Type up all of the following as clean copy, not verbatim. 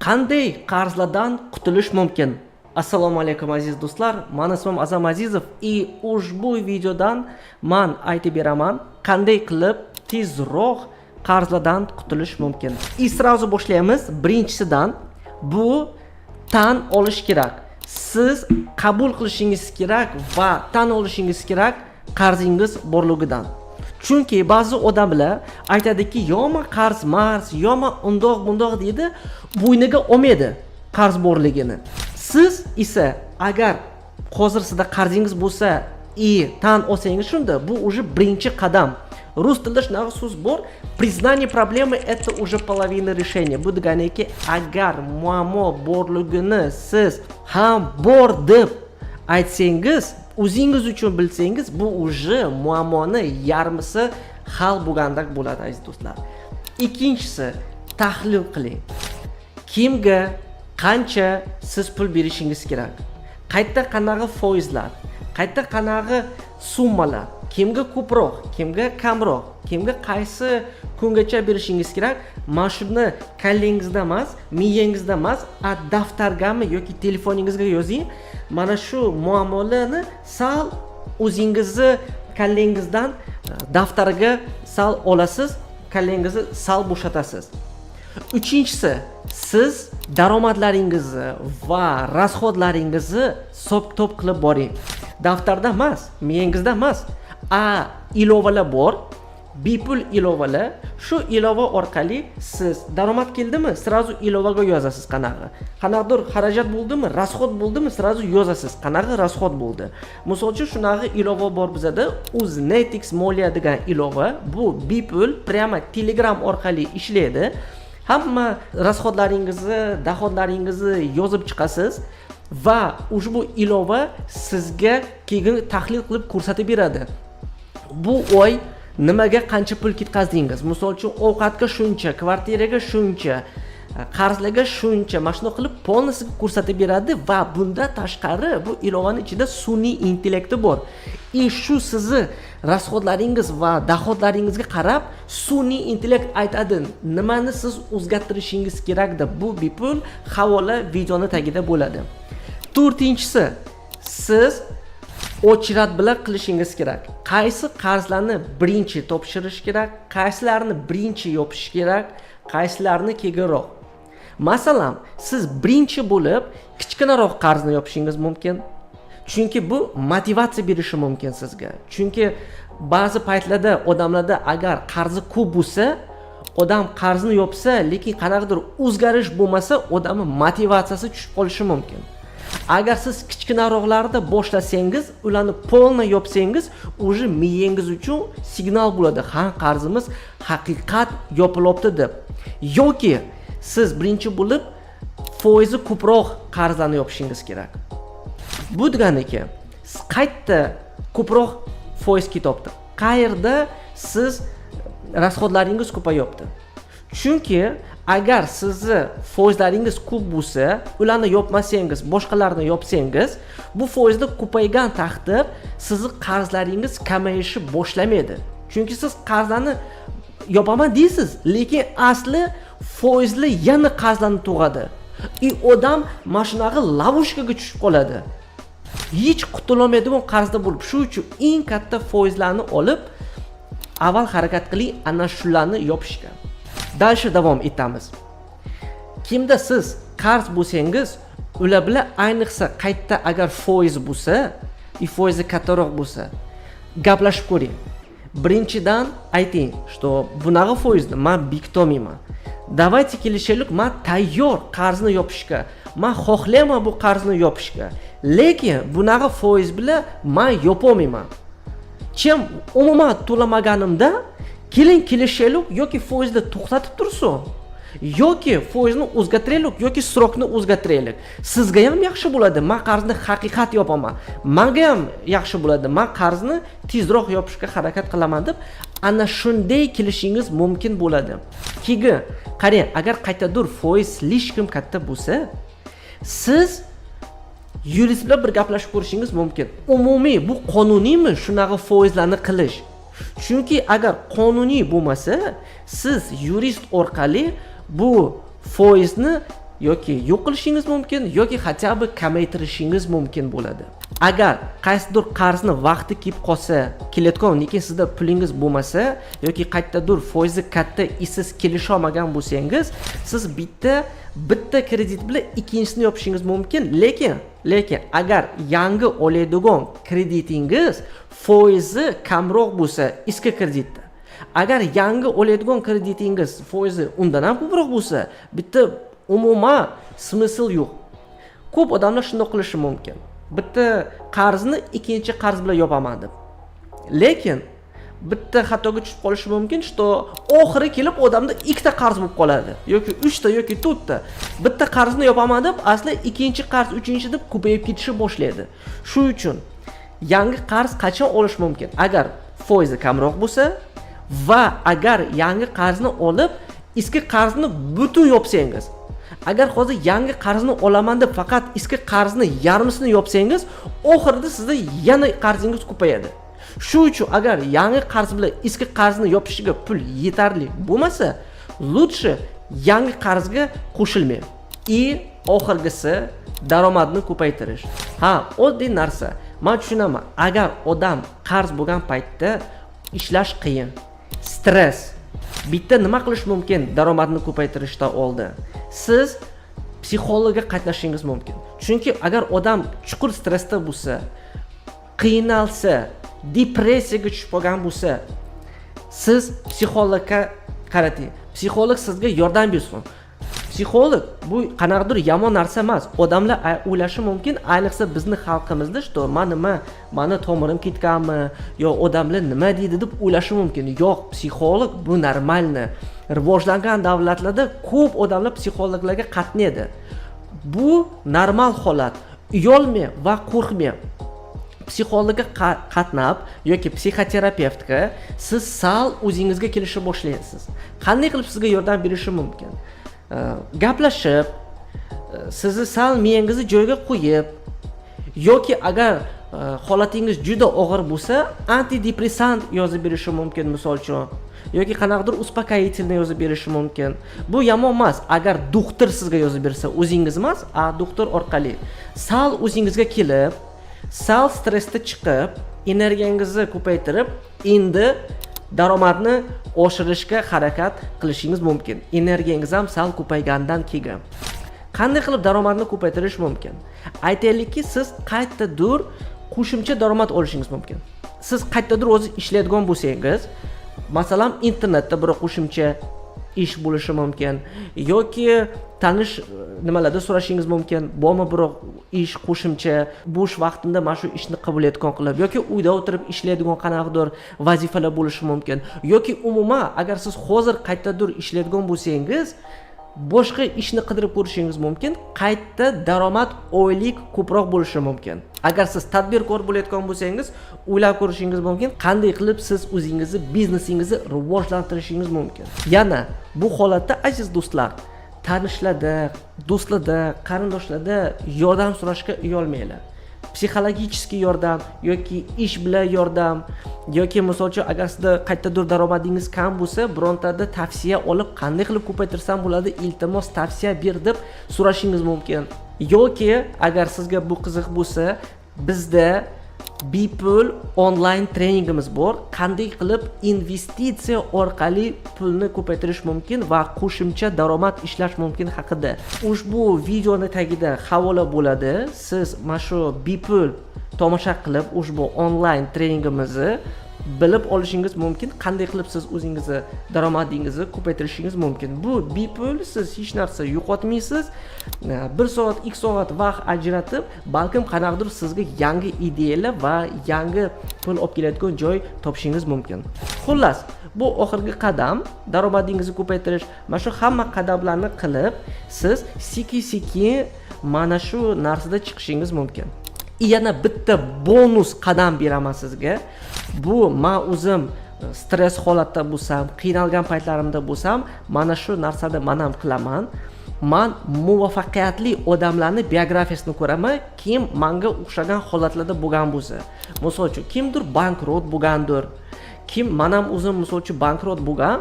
Qanday qarzlardan qutulish mumkin? Assalomu alaykum aziz do'stlar. Men ismim Azam Azizov va ushbu videodan men aytib beraman, qanday qilib tezroq qarzlardan qutulish mumkin. Sразу boshlaymiz. Birinchisidan bu tan olish kerak. Siz qabul qilishingiz kerak va tan olishingiz kerak qarzingiz borligidan. Chunki ba'zi odamlar aytadiki, "Yoma qarz mars, yoma undoq bundoq" deydi, bo'yniga olmaydi qarz borligini. Siz esa agar hozir sizda qarzingiz bo'lsa, tan olsangiz shunda bu уже birinchi qadam. Rus tilida shunaqa so'z bor, признание проблемы это уже половина решения. Bu deganiki, agar muammo borligini siz ham bor deb aytsangiz, o'zingiz uchun bilsangiz, bu уже muammoni yarmisi hal bo'lgandek bo'ladi aziz do'stlar. Ikkinchisi, tahlil qiling. Kimga qancha siz pul berishingiz kerak? Qayerda qanaqa foizlar? Qayerda qanaqa summalar? Kimga ko'proq, kimga kamroq, kimga qaysi kungacha berishingiz kerak? Mana shuni kallangizda emas, miyangizda emas, daftargami yoki telefoningizga yozing. Mana shu muammolarni sal o'zingizni kallangizdan daftarga sal olasiz, kallangizni sal bo'shatasiz. Uchinchisi, siz daromadlaringizni va rasxodlaringizni hisob-kitob qilib boring. Daftarda emas, miyangizda emas. Ilovalar bor, bepul ilovalar. Shu ilova orqali siz daromad keldimi, sразу ilovaga yozasiz qanaqa. Qanaqadir xarajat bo'ldimi, rasxod bo'ldimi, sразу yozasiz qanaqa rasxod bo'ldi. Misol uchun shunaqa ilova bor bizada, Uznetix Moliya degan ilova. Bu bepul, prямо Telegram orqali ishlaydi. Hamma rasxodlaringizni, doxodlaringizni yozib chiqasiz va ushbu ilova sizga keyin tahlil qilib ko'rsatib beradi. Bu oy nimaga qancha pul ketkazdingiz? Misol uchun ovqatga shuncha, kvartiraga shuncha, qarzlarga shuncha, mana shuni qilib polnisiga ko'rsatib beradi va bunda tashqari bu ilovaning ichida sun'iy intellekti bor. Shu sizni rasxodlaringiz va doxodlaringizga qarab sun'iy intellekt aytadi, nimani siz o'zgartirishingiz kerak deb. Bu bepul, havola videoni tagida bo'ladi. To'rtinchisi, siz ochrat bilan qilishingiz kerak. Qaysi qarzlarni birinchi topshirish kerak, qaysilarini birinchi yopish kerak, qaysilarini keyinroq. Masalan, siz birinchi bo'lib kichkinaroq qarzni yopishingiz mumkin. Chunki bu motivatsiya berishi mumkin sizga. Chunki ba'zi paytlarda odamlarda agar qarzi ko'p bo'lsa, odam qarzni yopsa, lekin qanaqadir o'zgarish bo'lmasa, odamning motivatsiyasi tushib qolishi mumkin. Agar siz kichkinaroqlarda boshlasangiz, ularni polni yopsangiz, уже miyangiz uchun signal bo'ladi, ha, qarzimiz haqiqat yopilibdi deb. Yoki siz birinchi bo'lib foizi ko'proq qarzlarni yopishingiz kerak. Bu deganiki, siz qayerda ko'proq foiz ketyapti? Qayerda siz rasxodlaringiz ko'payapti? Chunki agar sizni foizlaringiz ko'p bo'lsa, ularni yopmasangiz, boshqalarni yopsangiz, bu foizda ko'paygan taqdir sizni qarzlaringiz kamayishi boshlamaydi. Chunki siz qarzlarni yopaman deysiz, lekin asli foizli yana qarzlarni tug'adi. Odam mashunaga lavushkaga tushib qoladi. Hech qutulolmaydigan qarzda bo'lib, shu uchun eng katta foizlarni olib, avval harakat qiling ana shularni yopishga. Dalshi davom etamiz. Kimda siz qarz bo'lsangiz, ular bilan ayniqsa qaytda agar foiz bo'lsa, foizi kattaroq bo'lsa, gaplashib ko'ring. Birinchidan ayting, что bunaqa foizni men bekitolmayman. Давайте kelishaylik, men tayyor qarzni yopishga. Men xohlayman bu qarzni yopishga. Lekin bunaqa foiz bilan men yopolmayman. Kim umuman to'lamaganimda keling kelishaylik, yoki foizni to'xtatib tursin, yoki foizni o'zgartiraylik, yoki srokni o'zgartiraylik. Sizga ham yaxshi bo'ladi, men qarzni haqiqat yopaman. Menga ham yaxshi bo'ladi, men qarzni tezroq yopishga harakat qilaman deb ana shunday kelishingiz mumkin bo'ladi. Keyin qarang, agar qaytadir foiz slishkim katta bo'lsa, siz yurist bilan bir gaplashib ko'rishingiz mumkin. Umumiy bu qonuniymi shunaqa foizlarni qilish? Chunki agar qonuniy bo'lmasa, siz yurist orqali bu foizni yoki yo'q qilishingiz mumkin yoki хотя бы kamaytirishingiz mumkin bo'ladi. Agar qaysidir qarzni vaqti kelib qolsa, kelayotgan, lekin sizda pulingiz bo'lmasa yoki qayerdadir foizi katta, siz kelisha olmagan bo'lsangiz, siz bitta kredit bilan ikkinchisini yopishingiz mumkin, lekin agar yangi oladigan kreditingiz foizi kamroq bo'lsa, eski kreditda, agar yangi oladigan kreditingiz foizi undan ham ko'proq bo'lsa, bitta umuman smysl yo'q. Ko'p odamlar shunday qilishi mumkin. Bitta qarzni ikkinchi qarz bilan yopaman deb. Lekin bitta xatoga tushib qolishi mumkin, что oxiri kelib odamda ikkita qarz bo'lib qoladi, yoki 3 ta yoki 4 ta. Bitta qarzni yopaman deb, asli ikkinchi qarz, uchinchi deb ko'payib ketishni boshlaydi. Shuning uchun yangi qarz qachon olish mumkin? Agar foizi kamroq bo'lsa va agar yangi qarzni olib, eski qarzni butun yopsangiz. Agar hozir yangi qarzni olaman deb faqat eski qarzni yarmisini yopsangiz, oxirida sizda yana qarzingiz ko'payadi. Shuning uchun agar yangi qarz bilan eski qarzni yopishiga pul yetarli bo'lmasa, lutshi yangi qarzga qo'shilmang. Oxirgisi daromadni ko'paytirish. Oddiy narsa. Men tushunaman. Agar odam qarz bo'lgan paytda ishlash qiyin, stress, bitta nima qilish mumkin daromadni ko'paytirishdan oldin? Siz psixologga qatnashishingiz mumkin. Chunki agar odam chuqur stressda bo'lsa, qiynalsa, depressiyaga tushib qolgan bo'lsa, siz psixologga qarating. Psixolog sizga yordam bersin. Psixolog bu qanaqadir yomon narsa emas. Odamlar o'ylashi mumkin, ayniqsa bizning xalqimizda, что mani tomirim ketganmi, yo odamlar nima deydi deb o'ylashi mumkin. Yo'q, psixolog bu normalni. Rivojlangan davlatlarda ko'p odamlar psixologlarga qatnaydi. Bu normal holat. Uyalmang va qo'rqmang. Psixologga qatnab yoki psixoterapevtga siz sal o'zingizga kelishni boshlaysiz. Qanday qilib sizga yordam berishi mumkin? Gaplashib, sizni sal miyangizni joyiga qo'yib yoki agar holatingiz juda og'ir bo'lsa, antidepressant yozib berishi mumkin, misol uchun, yoki qanaqadir uspokоительный yozib berishi mumkin. Bu yomon emas. Agar doktor sizga yozib bersa, o'zingiz emas, doktor orqali sal o'zingizga kelib, sal stressda chiqib, energiyangizni ko'paytirib, endi daromadni oshirishga harakat qilishingiz mumkin. Energiyangiz ham sal ko'paygandan keyin. Qanday qilib daromadni ko'paytirish mumkin? Aytaylikki, siz qayerdadir qo'shimcha daromad olishingiz mumkin. Siz qayerdadir o'zi ishlaydigan bo'lsangiz, masalan, internetda bir qo'shimcha ish bo'lishi mumkin yoki tanish nimalarda so'rashingiz mumkin, bormi bir ish qo'shimcha, bo'sh vaqtimda mana shu ishni qabuliyatgan qilib yoki uyda o'tirib ishlaydigan qanaqadir vazifalar bo'lishi mumkin yoki umuman agar siz hozir qayerdadir ishlaydigan bo'lsangiz, boshqa ishni qidirib ko'rishingiz mumkin, qayta daromad oylik ko'proq bo'lishi mumkin. Agar siz tadbirkor bo'layotgan bo'lsangiz, o'ylab ko'rishingiz mumkin, qanday qilib siz o'zingizni, biznesingizni rivojlantirishingiz mumkin. Yana bu holatda aziz do'stlar, tanishlarda, do'stlarda, qarindoshlarda yordam so'rashga uyalmanglar. Psixologik yordam yoki ish bilan yordam yoki misol uchun agar sizda qayerdadir daromadingiz kam bo'lsa, birontada tavsiya olib qanday qilib ko'paytirsam bo'ladi, iltimos tavsiya ber deb so'rashingiz mumkin. Yoki agar sizga bu qiziq bo'lsa, bizda bepul onlayn treningimiz bor. Qanday qilib investitsiya orqali pulni ko'paytirish mumkin va qo'shimcha daromad ishlash mumkin haqida. Ushbu videoni tagida havola bo'ladi. Siz mana shu bepul tomosha qilib ushbu onlayn treningimizni bilib olishingiz mumkin. Qanday qilib siz o'zingizni daromadingizni ko'paytirishingiz mumkin. Bu bepul, siz hech narsa yo'qotmaysiz. 1 soat, 2 soat vaqt ajratib, balkim qanaqadir sizga yangi ideyalar va yangi pul olib keladigan joy topishingiz mumkin. Xullas, bu oxirgi qadam, daromadingizni ko'paytirish. Mana shu hamma qadamlarni qilib, siz sekin-sekin mana shu narsada chiqishingiz mumkin. Yana bitta bonus qadam beraman sizga. Bu men o'zim stress holatda bo'lsam, qiynalgan paytlarimda bo'lsam, mana shu narsani men ham qilaman. Men muvaffaqiyatli odamlarning biografiyasini ko'raman, kim menga o'xshagan holatlarda bo'lgan bo'lsa. Misol uchun, kimdir bankrot bo'lgandir. Kim men ham o'zim misol uchun bankrot bo'lgan,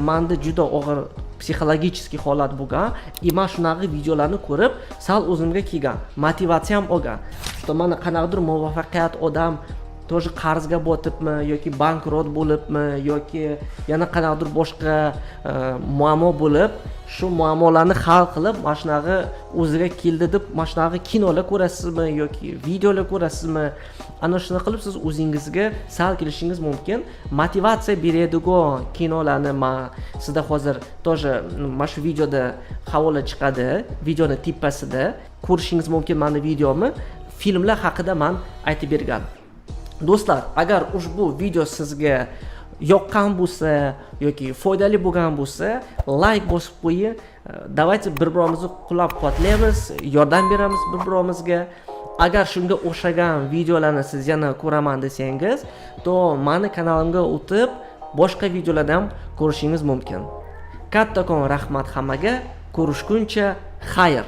menda juda og'ir psixologический holat bo'lgan, и men shunaqa videolarni ko'rib, sal o'zimga kelgan, motivatsiyam olgan. To mana qanaqadir muvaffaqiyat odam тоже qarzga botibmi yoki bankrot bo'libmi yoki yana qanaqadir boshqa muammo bo'lib, shu muammolarni hal qilib, mana shunaqa o'ziga keldi deb, mana shunaqa kinolar ko'rasizmi yoki videolar ko'rasizmi? Ana shuni qilib siz o'zingizga sal kelishingiz mumkin. Motivatsiya beradigan kinolarni men sizda hozir тоже mana shu videoda havola chiqadi, videoni tepasida ko'rishingiz mumkin meni videomni. Filmlar haqida men aytib bergan. Do'stlar, agar ushbu video sizga yoqqan bo'lsa yoki foydali bo'lgan bo'lsa, like bosib qo'ying. Давайте bir-birimizni qo'llab-quvvatlaymiz, yordam beramiz bir-birimizga. Agar shunga o'xshagan videolarni siz yana ko'raman desangiz, to meni kanalimga o'tib, boshqa videolarni ham ko'rishingiz mumkin. Kattakon rahmat hammaga, ko'rishguncha xayr.